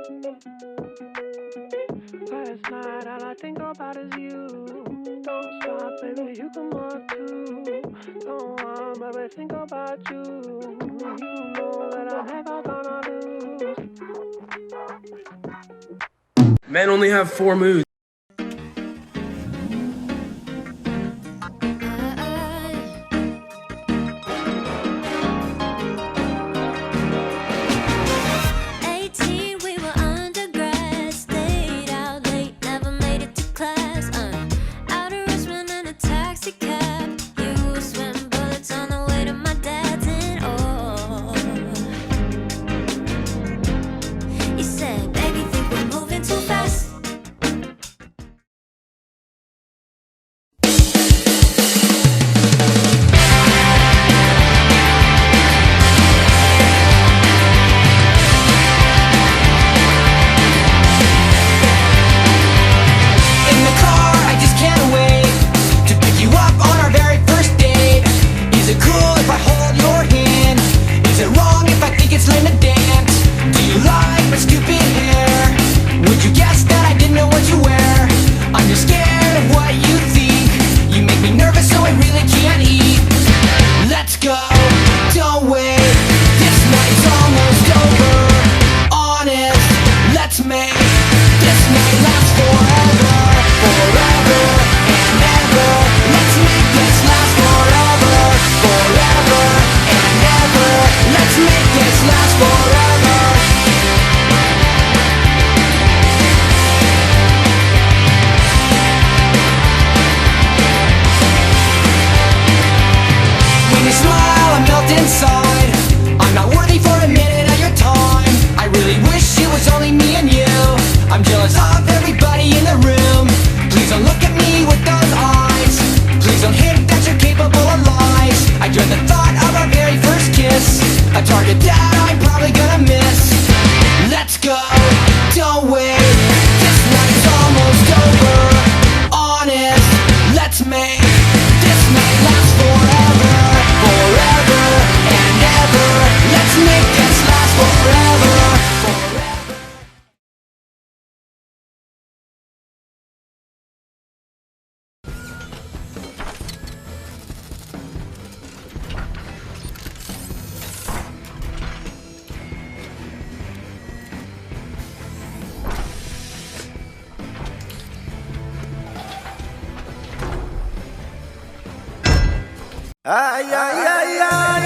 Last night all I think about is you. Don't stop, baby, you come up too. Don't want, baby, think about you. You know that I'm never gonna lose. Men only have 4 moods. Ay, ay, ay, ay.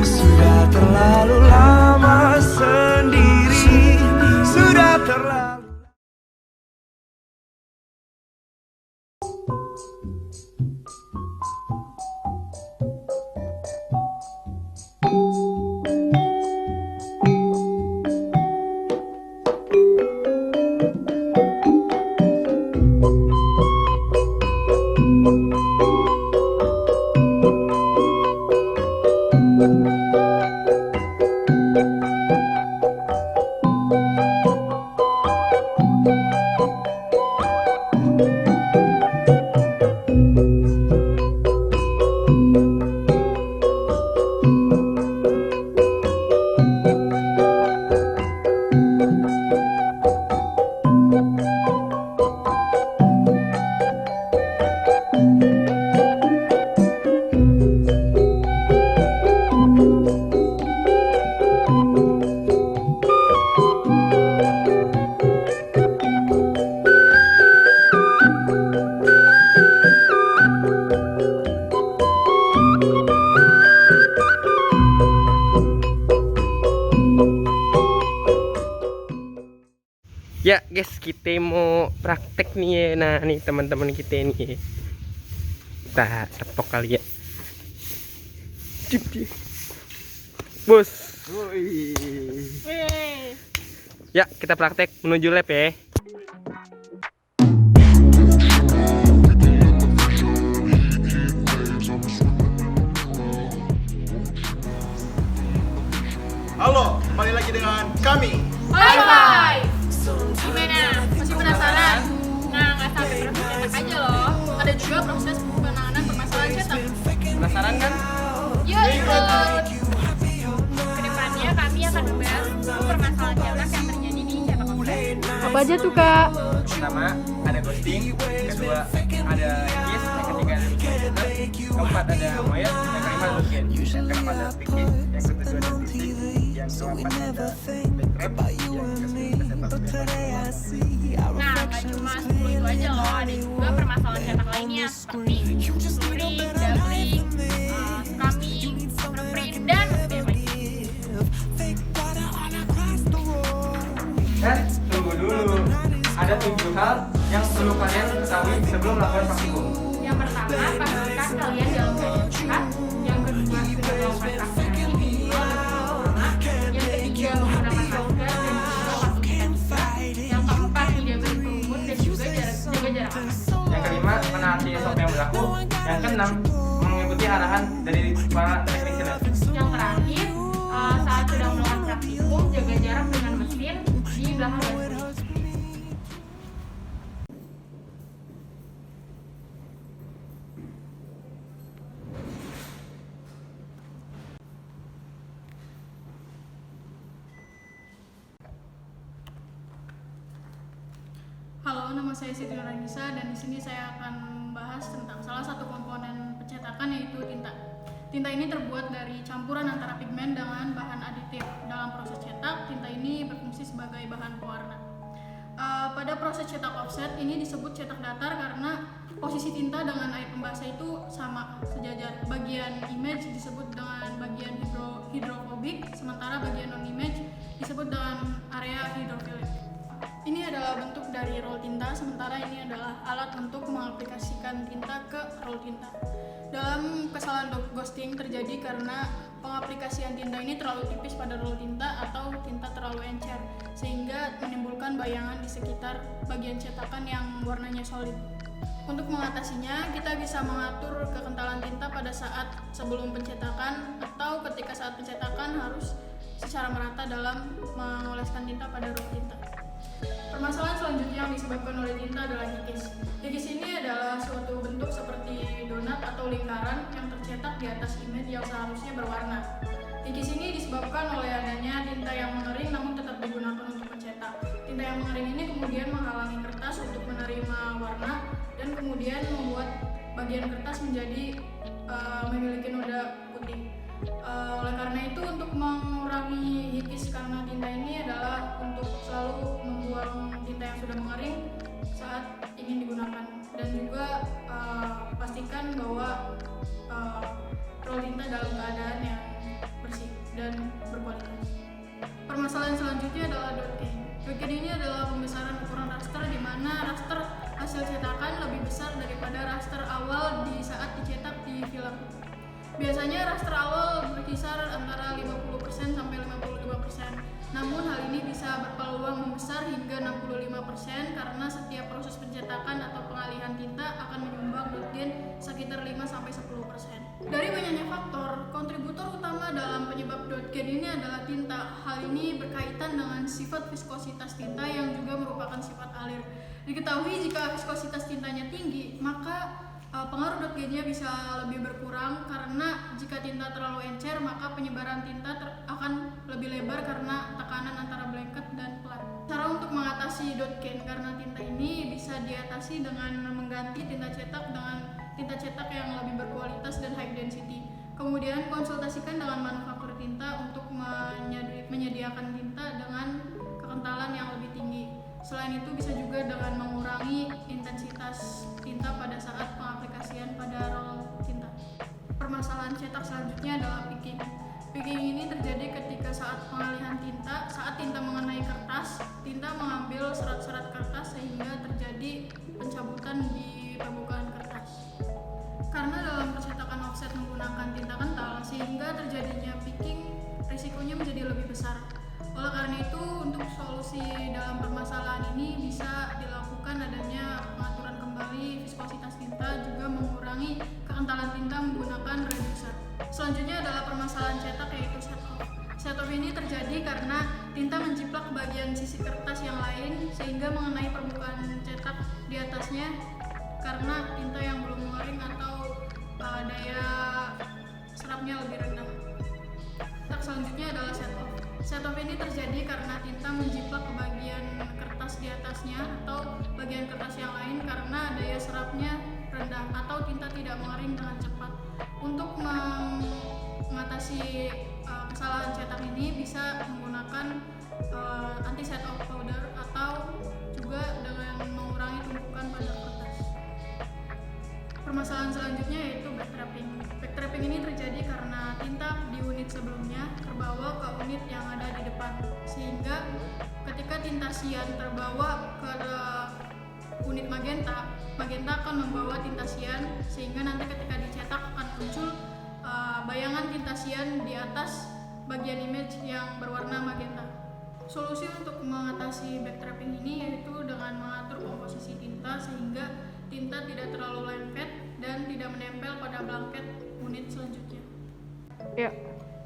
Sudah terlalu lama sendiri. Sudah terlalu. Ya guys, kita mau praktek nih ya. Nah nih teman-teman kita nih, kita tepok kali ya. Cip, cip. Bos. Ya kita praktek menuju lab ya. Halo, kembali lagi dengan kami. High five! Gimana? Masih penasaran? Nah, nggak sampai proses cetak aja loh. Ada juga proses penanganan permasalahan cetak. Penasaran kan? Yuk! aja tuh Kak? Pertama ada ghosting, kedua ada kiss, yang ketiga ada computer, keempat ada moyet, yang kelima ada login, yang keempat ada picking, yang ketujuh ada fisik, yang keempat ada background, yang kesempat Nah, nggak cuma 10 itu aja loh, ada juga permasalahan cetak lainnya seperti blurring, doubling, scrubbing, fingerprint, dan yang lainnya. Tunggu dulu, ada 7 hal yang perlu kalian ketahui sebelum melakukan praktikum. Yang pertama, pastikan kalian dalam keadaan sehat. Yang kedua, sudah melakukan praktik individual dan bersama. Yang ketiga, menggunakan masker dan juga patuhi etiket. Yang keempat, tidak berkerumun dan juga jaga jarak aman. Yang kelima, menaati SOP yang berlaku. Yang keenam, mengikuti arahan dari para teknisian. Yang terakhir, saat sedang melakukan praktikum, jaga jarak dengan mesin di belakang dashboard. Halo, nama saya Siti Nurhanisa dan di sini saya akan membahas tentang salah satu komponen pencetakan yaitu tinta. Tinta ini terbuat dari campuran antara pigmen dengan bahan aditif. Dalam proses cetak, tinta ini berfungsi sebagai bahan pewarna. Pada proses cetak offset ini disebut cetak datar karena posisi tinta dengan air pembasah itu sama, sejajar. Bagian image disebut dengan bagian hidrofobik, sementara bagian non-image disebut dengan area hidrofilik. Ini adalah bentuk dari roll tinta, sementara ini adalah alat untuk mengaplikasikan tinta ke roll tinta. Dalam kesalahan ghosting terjadi karena pengaplikasian tinta ini terlalu tipis pada roll tinta atau tinta terlalu encer, sehingga menimbulkan bayangan di sekitar bagian cetakan yang warnanya solid. Untuk mengatasinya, kita bisa mengatur kekentalan tinta pada saat sebelum pencetakan atau ketika saat pencetakan harus secara merata dalam mengoleskan tinta pada roll tinta. Permasalahan selanjutnya yang disebabkan oleh tinta adalah hikis. Hikis ini adalah suatu bentuk seperti donat atau lingkaran yang tercetak di atas image yang seharusnya berwarna. Hikis ini disebabkan oleh adanya tinta yang mengering namun tetap digunakan untuk mencetak. Tinta yang mengering ini kemudian menghalangi kertas untuk menerima warna dan kemudian membuat bagian kertas menjadi memiliki noda putih. Oleh karena itu, untuk mengurangi hikis karena tinta ini adalah untuk selalu membuang tinta yang sudah mengering saat ingin digunakan, dan juga pastikan bahwa roll tinta dalam keadaan yang bersih dan berkualitas. Permasalahan selanjutnya adalah dot gain. Dot gain ini adalah pembesaran ukuran raster di mana raster hasil cetakan lebih besar daripada raster awal di saat dicetak di film. Biasanya raster awal berkisar antara 50% sampai 55%. Namun hal ini bisa berpeluang membesar hingga 65% karena setiap proses pencetakan atau pengalihan tinta akan menyumbang dot gain sekitar 5 sampai 10%. Dari banyaknya faktor, kontributor utama dalam penyebab dot gain ini adalah tinta. Hal ini berkaitan dengan sifat viskositas tinta yang juga merupakan sifat alir. Diketahui jika viskositas tintanya tinggi, maka pengaruh dot gain-nya bisa lebih berkurang karena jika tinta terlalu encer maka penyebaran tinta akan lebih lebar karena tekanan antara blanket dan plat. Cara untuk mengatasi dot gain karena tinta ini bisa diatasi dengan mengganti tinta cetak dengan tinta cetak yang lebih berkualitas dan high density. Kemudian konsultasikan dengan manufaktur tinta untuk menyediakan tinta dengan kekentalan yang lebih tinggi. Selain itu bisa juga dengan mengurangi intensitas tinta pada saat pengaplikasian pada roll tinta. Permasalahan cetak selanjutnya adalah picking. Picking ini terjadi ketika saat pengalihan tinta, saat tinta mengenai kertas, tinta mengambil serat-serat kertas sehingga terjadi pencabutan di permukaan kertas. Karena dalam percetakan offset menggunakan tinta kental, sehingga terjadinya picking risikonya menjadi lebih besar. Oleh karena itu, untuk solusi dalam permasalahan ini bisa dilakukan adanya pengaturan kembali viskositas tinta, juga mengurangi kekentalan tinta menggunakan reducer. Selanjutnya adalah permasalahan cetak yaitu set off. Set off ini terjadi karena tinta menjiplak ke bagian sisi kertas yang lain sehingga mengenai permukaan cetak di atasnya karena tinta yang belum mengering atau daya serapnya lebih rendah. Selanjutnya adalah set off. Set off ini terjadi karena tinta menjiplak ke bagian kertas di atas kertasnya atau bagian kertas yang lain karena daya serapnya rendah atau tinta tidak mengering dengan cepat. Untuk mengatasi kesalahan cetak ini bisa menggunakan anti set off powder atau juga dengan mengurangi tumpukan pada kertas. Permasalahan selanjutnya yaitu backtrapping. Backtrapping ini terjadi karena tinta di unit sebelumnya terbawa ke unit yang ada di depan, sehingga ketika tinta cyan terbawa ke unit magenta akan membawa tinta cyan, sehingga nanti ketika dicetak akan muncul bayangan tinta cyan di atas bagian image yang berwarna magenta. Solusi untuk mengatasi backtrapping ini yaitu dengan mengatur komposisi tinta sehingga tinta tidak terlalu lengket dan tidak menempel pada blanket unit selanjutnya. Ya.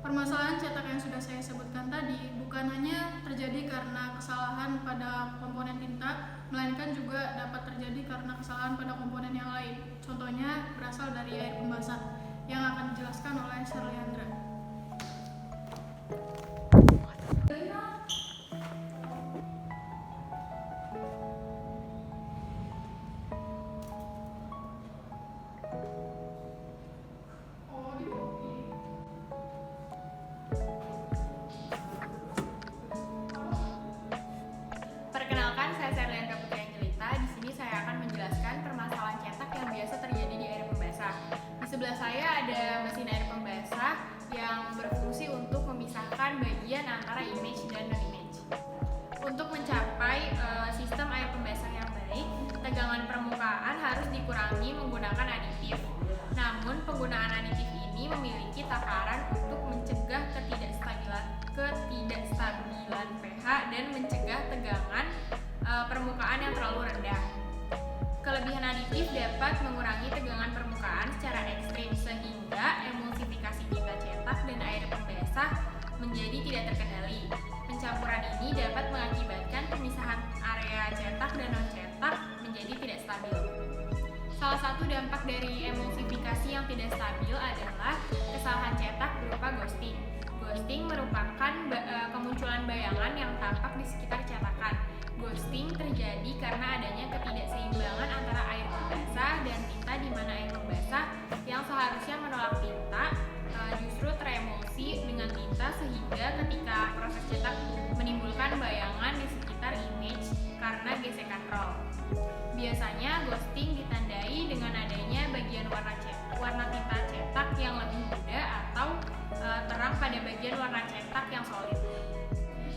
Permasalahan cetak yang sudah saya sebutkan tadi bukan hanya terjadi karena kesalahan pada komponen tinta, melainkan juga dapat terjadi karena kesalahan pada komponen yang lain. Contohnya berasal dari air pembasah yang akan dijelaskan oleh Sherliandra. Perkenalkan, saya Sherliandra Putri Angelita. Di sini saya akan menjelaskan permasalahan cetak yang biasa terjadi di air pembasah. Di sebelah saya ada mesin air pembasah yang berfungsi untuk memisahkan bagian antara image dan non-image. Untuk mencapai sistem air pembasah yang baik, tegangan permukaan harus dikurangi menggunakan aditif. Namun, penggunaan aditif ini memiliki takaran untuk mencegah ketidakstabilan pH dan mencegah tegangan permukaan yang terlalu rendah. Kelebihan aditif dapat mengurangi tegangan permukaan secara ekstrim sehingga emulsifikasi tinta cetak dan air pembasah menjadi tidak terkendali. Pencampuran ini dapat mengakibatkan pemisahan area cetak dan non-cetak menjadi tidak stabil. Salah satu dampak dari emulsifikasi yang tidak stabil adalah kesalahan cetak berupa ghosting. Ghosting merupakan kemunculan bayangan yang tampak di sekitar cetakan. Ghosting terjadi karena adanya ketidakseimbangan antara air pembasah dan tinta, di mana air pembasah yang seharusnya menolak tinta justru teremulsi dengan tinta, sehingga ketika proses cetak menimbulkan bayangan di sekitar image karena gesekan roll. Biasanya ghosting ditandai dengan adanya bagian warna tinta cetak yang lebih muda atau terang pada bagian warna cetak yang solid.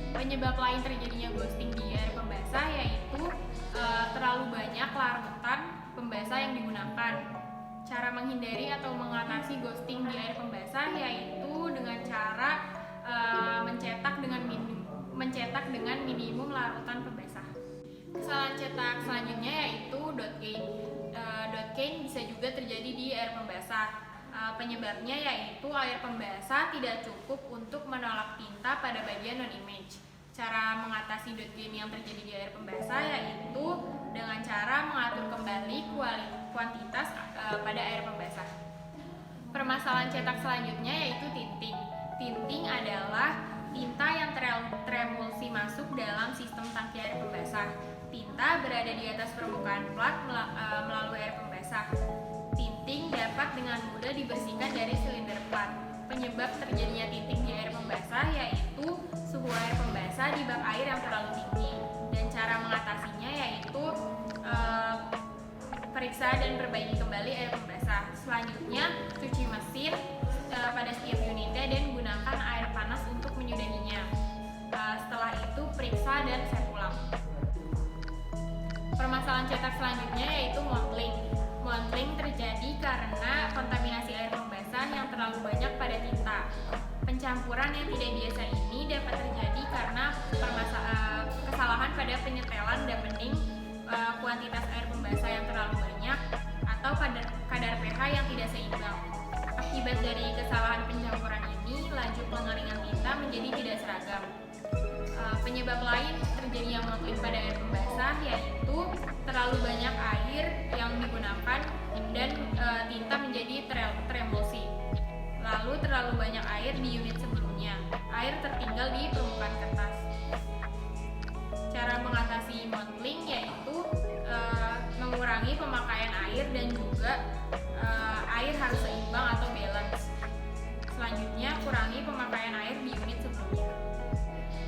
Penyebab lain terjadinya ghosting di air pembasah yaitu terlalu banyak larutan pembasah yang digunakan. Cara menghindari atau mengatasi ghosting di air pembasah yaitu dengan cara mencetak dengan minimum larutan pembasah. Kesalahan cetak selanjutnya yaitu dot gain. Dot gain bisa juga terjadi di air pembasah. Penyebabnya yaitu air pembasah tidak cukup untuk menolak tinta pada bagian non-image. Cara mengatasi dot gain yang terjadi di air pembasah yaitu dengan cara mengatur kembali kuantitas pada air pembasah. Permasalahan cetak selanjutnya yaitu tinting. Tinting adalah tinta yang teremulsi masuk dalam sistem tangki air pembasah. Tinta berada di atas permukaan plat melalui air pembasah. Tinting dapat dengan mudah dibersihkan dari silinder plat. Penyebab terjadinya tinting di air pembasah yaitu suhu air pembasah di bak air yang terlalu tinggi. Dan cara mengatasinya yaitu periksa dan perbaiki kembali air pembasah. Selanjutnya, cuci mesin pada setiap unitnya dan gunakan air panas untuk menyudahinya. Setelah itu, periksa dan set ulang. Permasalahan cetak selanjutnya yaitu mottling. Mottling terjadi karena kontaminasi air pembasah yang terlalu banyak pada tinta. Pencampuran yang tidak biasa ini dapat terjadi karena kesalahan pada penyetelan dampening kuantitas air pembasah yang terlalu banyak atau kadar pH yang tidak seimbang. Akibat dari kesalahan pencampuran ini, laju pengeringan tinta menjadi tidak seragam. Penyebab lain terjadinya mottling pada air pembasah yaitu terlalu banyak air yang digunakan dan tinta menjadi teremulsi. Lalu terlalu banyak air di unit sebelumnya. Air tertinggal di permukaan kertas. Cara mengatasi demottling, yaitu mengurangi pemakaian air dan juga air harus seimbang atau balance. Selanjutnya, kurangi pemakaian air di unit sebelumnya.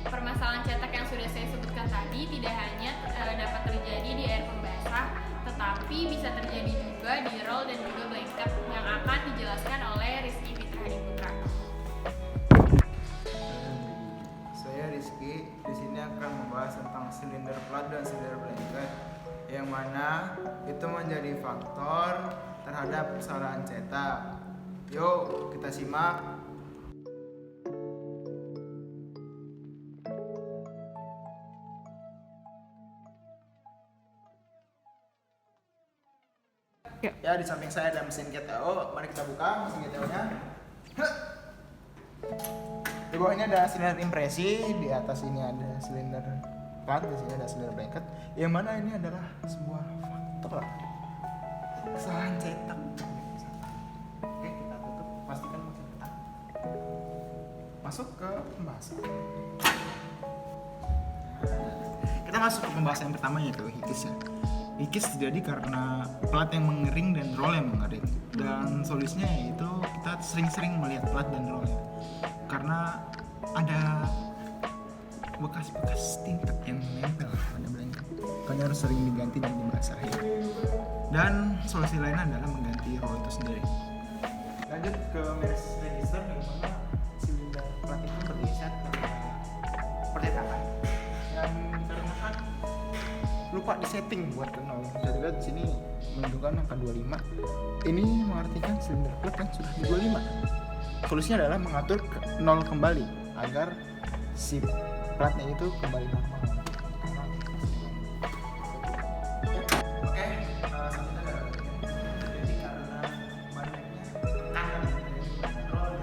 Permasalahan cetak yang sudah saya sebutkan tadi tidak hanya dapat terjadi di air pembasah, tetapi bisa terjadi juga di roll dan juga blanket yang akan dijelaskan oleh Rizky Fitra Hadi Putra. Saya Rizky, di sini akan membahas tentang silinder plat dan silinder blanket, yang mana itu menjadi faktor terhadap kesalahan cetak. Yuk, kita simak. Ya, di samping saya ada mesin GTO. Mari kita buka mesin GTO-nya. Di bawahnya ada silinder impresi, di atas ini ada silinder plat, di sini ada silinder blanket. Yang mana ini adalah sebuah faktor kesalahan cetak. Oke, kita tutup, pastikan mesin ketat. Masuk ke pembahasan. Kita masuk ke pembahasan yang pertama, yaitu hikis ya. Hikis terjadi karena plat yang mengering dan roll yang mengering, dan solusinya yaitu kita sering-sering melihat plat dan roll karena ada bekas-bekas tinta yang menempel pada blanket. Makanya harus sering diganti dan dibasahi. Dan solusi lainnya adalah mengganti roll itu sendiri. Lanjut ke mesh register, di mana silinder plat itu bergeser pada percetakan. Dan karena kan lupa disetting buat ke 0. Bisa dilihat di sini menunjukkan angka 25. Ini mengartikan silinder plat kan sudah di 25. Solusinya adalah mengatur ke 0 kembali agar si platnya itu kembali normal. Oke, selanjutnya adalah jadi karena banyaknya tekanan dari roll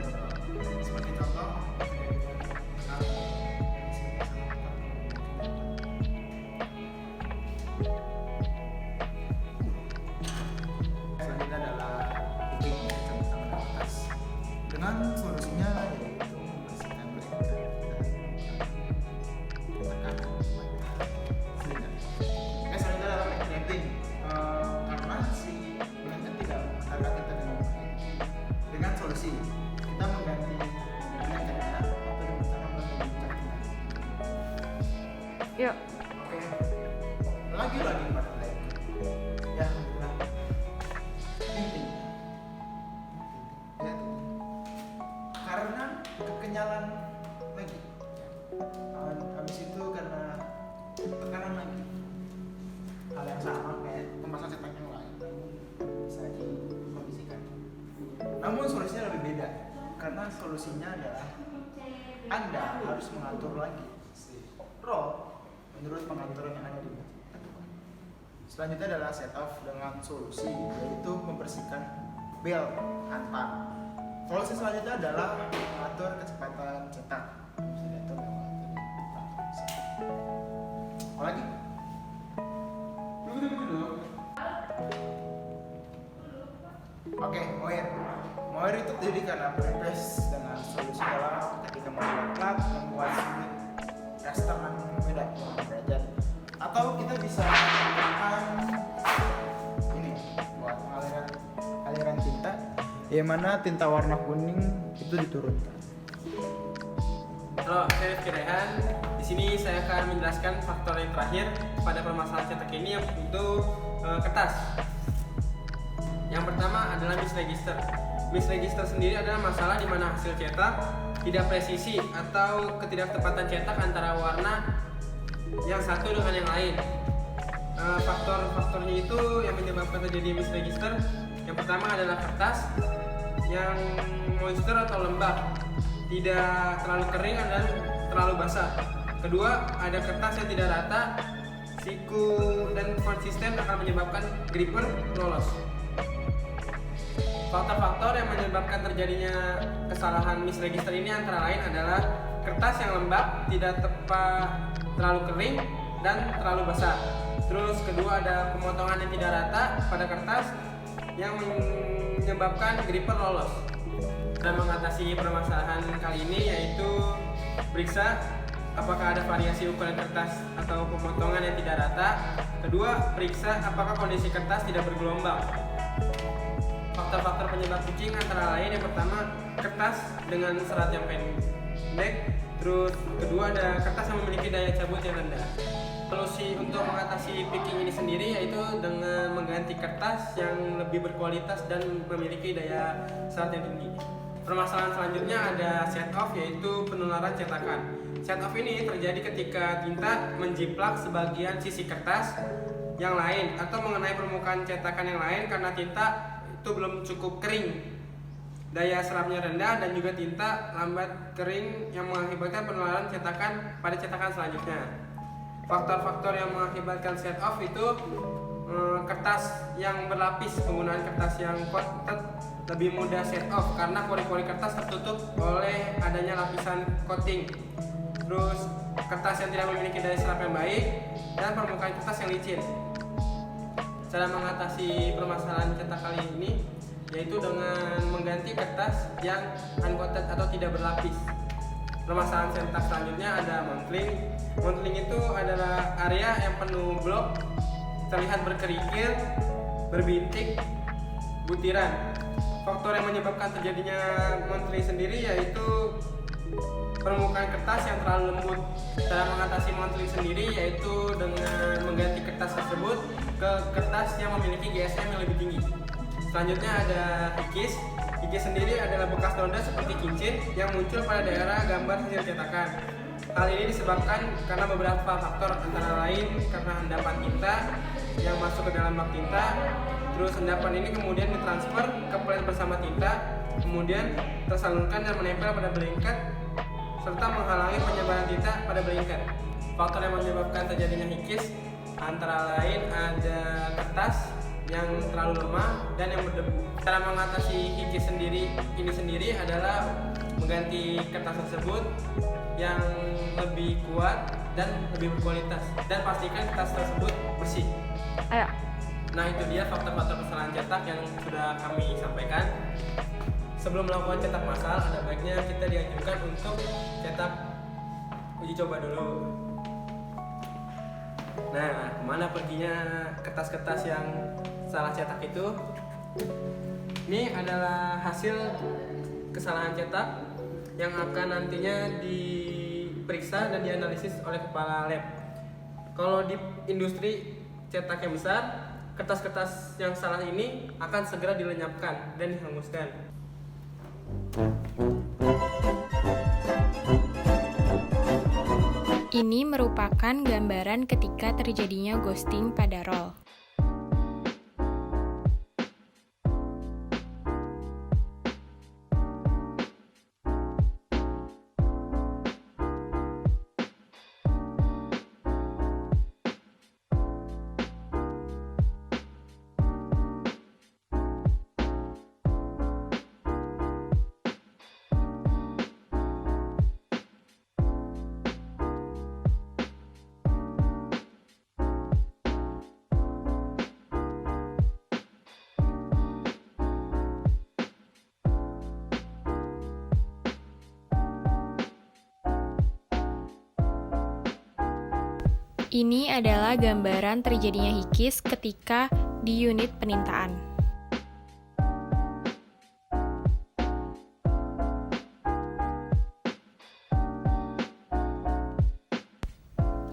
seperti contoh selanjutnya adalah picking sama atas. Dengan solusinya yaitu membersihkan blanket dan tekan silinder. Oke, selanjutnya adalah backtrapping. Karena si blanket tidak menghantarkan kita dengan baik. Dengan solusi kita mengganti blanketnya atau digunakan untuk mengecat. Yuk. Oke, lagi pada blanket. Ya, alhamdulillah. Tinting. Ya, tinting. Karena kekenyalan lagi. Habis itu karena tekanan lagi. Hal yang sama kayak pemasangan cetak yang lain, bisa dikondisikan. Namun solusinya lebih beda, karena solusinya adalah Anda harus mengatur lagi si roll menurut pengaturan yang ada di bawah. Selanjutnya adalah set off dengan solusi, yaitu membersihkan bel antar. Solusi selanjutnya adalah mengatur kecepatan cetak. Bisa diatur lewat ini. Apa lagi? Oke, moir itu terjadi karena prepress. Dengan solusi adalah ketika membuat plat, membuat sudut rasteran beda derajat. Atau kita bisa menggunakan ini buat aliran tinta, yang mana tinta warna kuning itu diturunkan. Halo, saya Rizky Rehan. Di sini saya akan menjelaskan faktor yang terakhir pada permasalahan cetak ini, yaitu kertas. Yang pertama adalah misregister. Misregister sendiri adalah masalah di mana hasil cetak tidak presisi atau ketidaktepatan cetak antara warna yang satu dengan yang lain. Faktor-faktornya itu yang menyebabkan terjadi misregister. Yang pertama adalah kertas yang moisture atau lembab, tidak terlalu kering dan terlalu basah. Kedua, ada kertas yang tidak rata, siku dan konsisten akan menyebabkan gripper lolos. Faktor-faktor yang menyebabkan terjadinya kesalahan misregister ini antara lain adalah kertas yang lembab, tidak tepat, terlalu kering, dan terlalu basah. Terus kedua, ada pemotongan yang tidak rata pada kertas yang menyebabkan gripper lolos. Dan mengatasi permasalahan kali ini yaitu periksa apakah ada variasi ukuran kertas atau pemotongan yang tidak rata. Kedua, periksa apakah kondisi kertas tidak bergelombang. Faktor-faktor penyebab pitching antara lain yang pertama, kertas dengan serat yang pendek. Terus kedua, ada kertas yang memiliki daya cabut yang rendah. Solusi untuk mengatasi pitching ini sendiri yaitu dengan mengganti kertas yang lebih berkualitas dan memiliki daya serat yang tinggi. Permasalahan selanjutnya ada set off, yaitu penularan cetakan. Set off ini terjadi ketika tinta menjiplak sebagian sisi kertas yang lain atau mengenai permukaan cetakan yang lain karena tinta itu belum cukup kering, daya serapnya rendah, dan juga tinta lambat kering yang mengakibatkan penularan cetakan pada cetakan selanjutnya. Faktor-faktor yang mengakibatkan set off itu kertas yang berlapis. Penggunaan kertas yang coated lebih mudah set off karena pori-pori kertas tertutup oleh adanya lapisan coating. Terus kertas yang tidak memiliki daya serap yang baik dan permukaan kertas yang licin. Cara mengatasi permasalahan cetak kali ini yaitu dengan mengganti kertas yang uncoated atau tidak berlapis. Permasalahan cetak selanjutnya ada montling. Montling itu adalah area yang penuh blok, terlihat berkerikil, berbintik, butiran. Faktor yang menyebabkan terjadinya montling sendiri yaitu permukaan kertas yang terlalu lembut. Cara mengatasi montling sendiri yaitu dengan mengganti kertas tersebut ke kertas yang memiliki GSM yang lebih tinggi. Selanjutnya ada hikis. Hikis sendiri adalah bekas noda seperti cincin yang muncul pada daerah gambar hasil cetakan. Hal ini disebabkan karena beberapa faktor, antara lain karena endapan tinta yang masuk ke dalam bak tinta. Terus endapan ini kemudian ditransfer ke pelet bersama tinta, kemudian tersalurkan dan menempel pada blanket serta menghalangi penyebaran tinta pada blanket. Faktor yang menyebabkan terjadinya hikis antara lain ada kertas yang terlalu lemah dan yang berdebu. Cara mengatasi hikis ini sendiri adalah mengganti kertas tersebut yang lebih kuat dan lebih berkualitas, dan pastikan kertas tersebut bersih. Ayo. Nah, itu dia faktor-faktor kesalahan cetak yang sudah kami sampaikan. Sebelum melakukan cetak massal, ada baiknya kita dianjurkan untuk cetak uji coba dulu. Nah, kemana perginya kertas-kertas yang salah cetak itu? Ini adalah hasil kesalahan cetak yang akan nantinya diperiksa dan dianalisis oleh kepala lab. Kalau di industri cetak yang besar, kertas-kertas yang salah ini akan segera dilenyapkan dan dihanguskan. Ini merupakan gambaran ketika terjadinya ghosting pada roll. Ini adalah gambaran terjadinya hikis ketika di unit penintaan.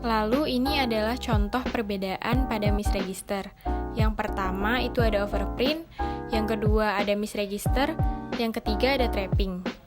Lalu ini adalah contoh perbedaan pada misregister. Yang pertama itu ada overprint, yang kedua ada misregister, yang ketiga ada trapping.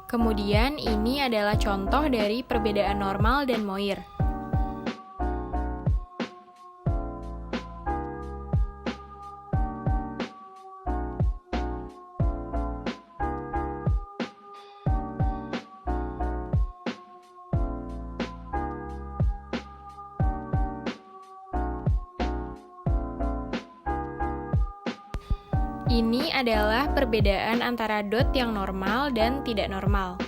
Kemudian ini adalah contoh dari perbedaan normal dan Moir. Ini adalah perbedaan antara dot yang normal dan tidak normal.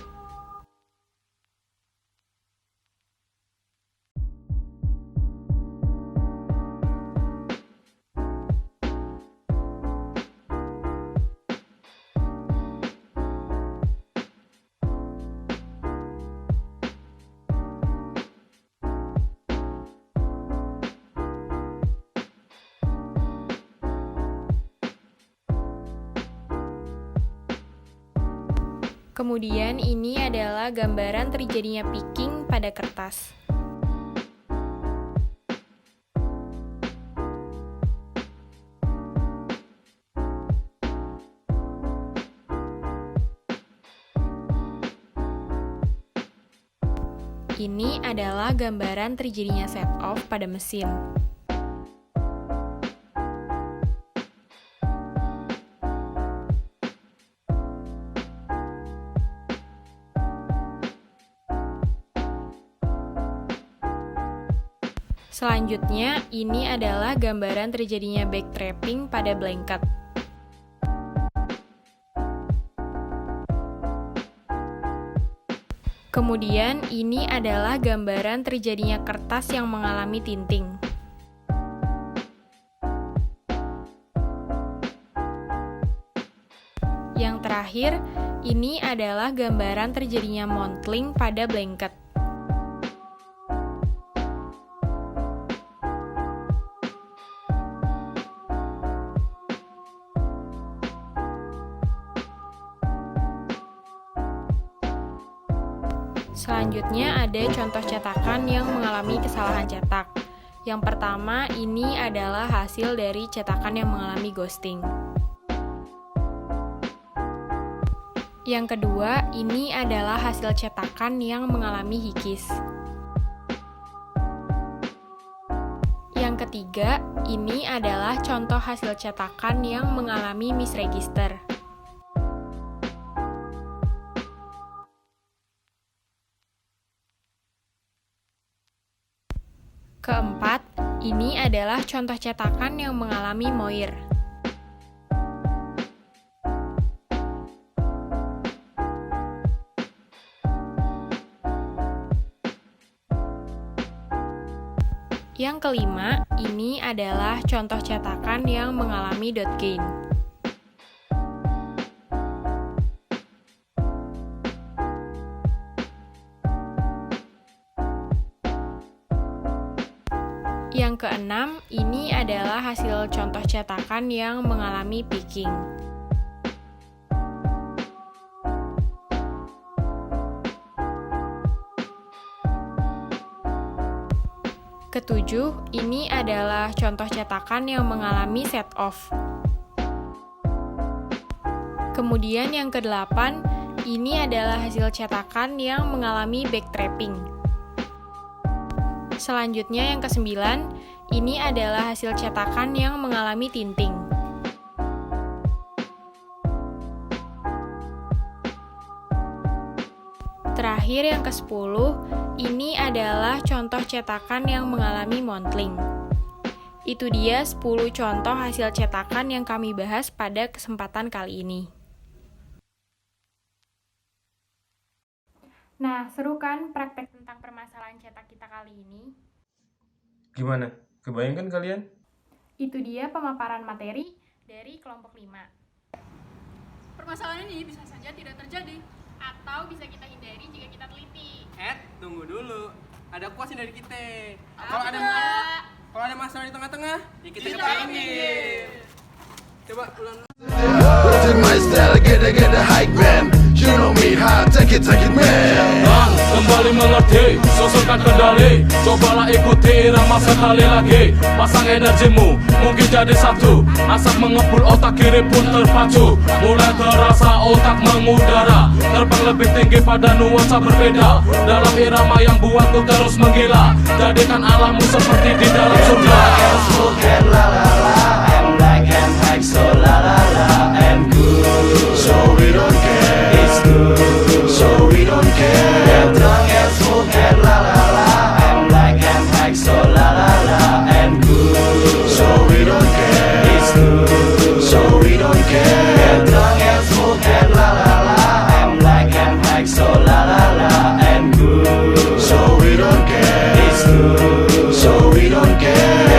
Kemudian ini adalah gambaran terjadinya picking pada kertas. Ini adalah gambaran terjadinya set off pada mesin. Selanjutnya, ini adalah gambaran terjadinya backtrapping pada blanket. Kemudian, ini adalah gambaran terjadinya kertas yang mengalami tinting. Yang terakhir, ini adalah gambaran terjadinya mottling pada blanket. Selanjutnya ada contoh cetakan yang mengalami kesalahan cetak. Yang pertama, ini adalah hasil dari cetakan yang mengalami ghosting. Yang kedua, ini adalah hasil cetakan yang mengalami hikis. Yang ketiga, ini adalah contoh hasil cetakan yang mengalami misregister. Keempat, ini adalah contoh cetakan yang mengalami moir. Yang kelima, ini adalah contoh cetakan yang mengalami dot gain. Yang keenam, ini adalah hasil contoh cetakan yang mengalami picking. Ketujuh, ini adalah contoh cetakan yang mengalami set off. Kemudian yang kedelapan, ini adalah hasil cetakan yang mengalami backtrapping. Selanjutnya yang kesembilan, ini adalah hasil cetakan yang mengalami tinting. Terakhir yang ke-10, ini adalah contoh cetakan yang mengalami mottling. Itu dia 10 contoh hasil cetakan yang kami bahas pada kesempatan kali ini. Nah, seru kan praktek tentang permasalahan cetak kita kali ini? Gimana? Kebayangkan kalian? Itu dia pemaparan materi dari kelompok 5. Permasalahan ini bisa saja tidak terjadi. Atau bisa kita hindari jika kita teliti. Tunggu dulu. Ada kuasin dari kita. Kalau ada masalah di tengah-tengah, ya kita ke pinggir. Coba ulang. With my style, get a high band. You know me, hard, take it man. Kembali mengerti, susulkan kendali. Cobalah ikuti irama sekali lagi. Pasang energimu, mungkin jadi satu. Asap mengepul otak kiri pun terpacu. Mulai terasa otak mengudara. Terbang lebih tinggi pada nuansa berbeda. Dalam irama yang buatku terus menggila. Jadikan alammu seperti di dalam surga. La la la, I'm black and black, so la la la, and good. So we don't care, it's good. So we don't care. As long as we get la la la, I'm black and black, so la la la, and good. So we don't care, it's good. So we don't care. don't care.